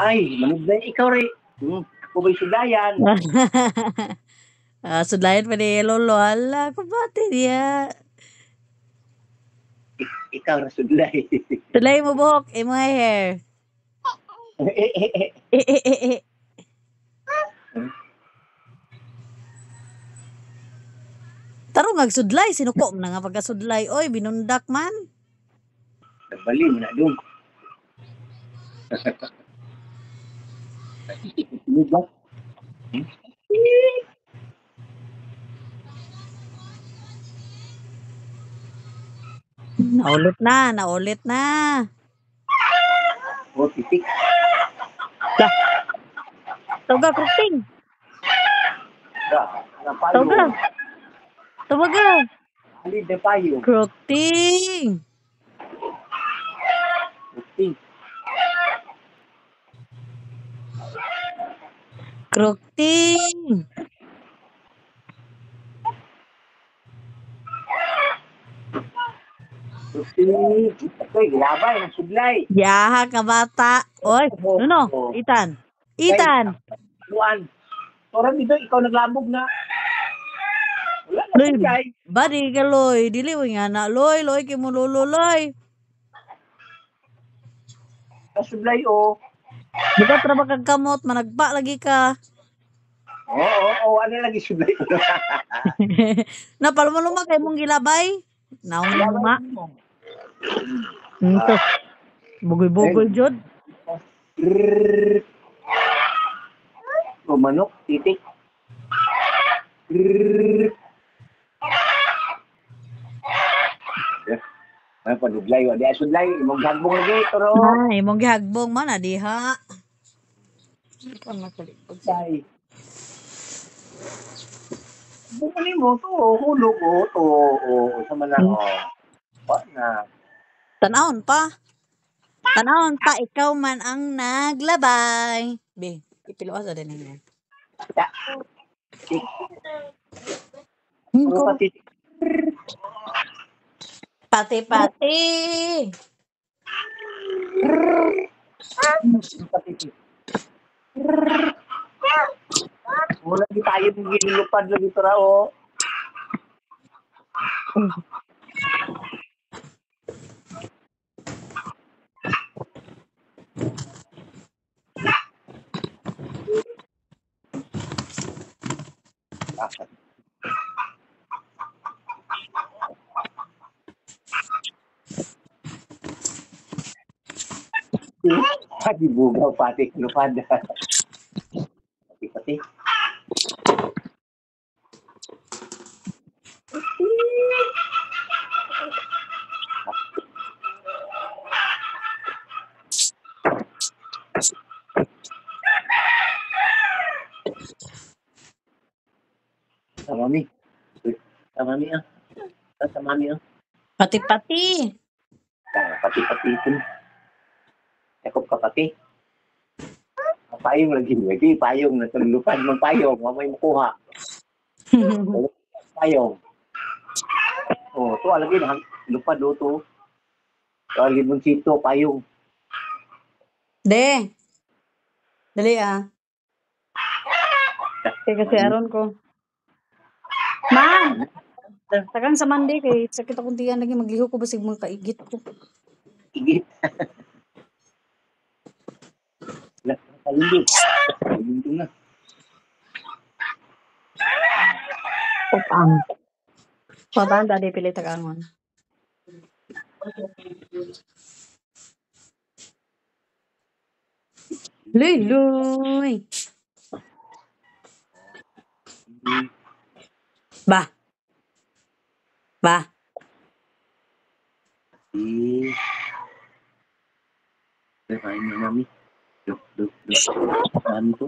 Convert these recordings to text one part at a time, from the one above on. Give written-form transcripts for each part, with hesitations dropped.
Ay, manugday ikaw rin. Ako ba'y sudayan? Sudlayan pa ni Lolo. Hala, kabati niya. Ikaw na sudlay. Sudlay mo buhok, imo hair. Tarong agsudlay, sinuko na nga pagkasudlay. Oy, binundak man. Nagbali mo na doon. Naulit na. O, titik. Tuga, kruting. Napayo. Tuga. Tumaga. Halid na payo. Kruting. Titik. Kruting. Oy, gilabay ng sudlay. Yaha ka bata. Oy, ano? Itan. Luan. Torang dito, ikaw naglambog na. Wala na Loy, sudlay. badi ka Loy. Dili mo nga na. Loy, kimo Lolo, Loy. Sudlay, o. Bukat ra ba kag kamot, managpa lagi ka. Oo, ano lagi sudlay. Napalumuluma kay mong gilabay. Naon luma. Ito. Bugoy-bugoy jud. Manok, titik. May panudlay, wala ay sudlay, imong gagbong lagi, toro. Ay, imong gihagbong man diha. Say. Bukali mo to, hulog to, sama na, What na? Tanawon pa, ikaw man ang naglabay. Be, ipiluwas sa din niya. Pati. Mula di tayo ginilupad lagi tora, o. Pati bugaw, pati lupad. Pati. Sa mami. Pati. Pati ito. Yakop ka pati. Payong lagi. Payong na lupad ng payong. Mamay makuha. Payong. Oh, to lagi na lupad do to. Limoncito, payong. De. Dali kasi aron ko. Man! Tagang sa Monday kay sakit akong tiyan lagi magliho ko basig mga kaigit ko. Igit. Kalindog na. Patang dadi pili tagangon. Luy. Ba. Kain na mami. Duk. Mami to.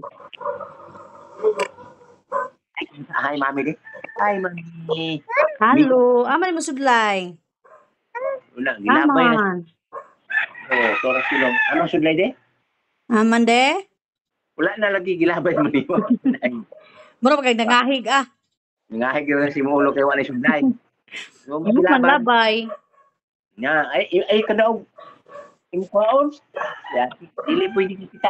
Hi, mami di. Hi, mami. Halo, aman mo sudlay. Wala, gilabay na. Oh, tora silong. Anong sudlay di? Aman de? Wala na lagi gilabay mo niyo. Mura pa kay nangahig Nangahig na si Molo kay wala sudlay. Yung manlabay. Nya, ay kadaog. Imkaon. Ya, dili pwede kita.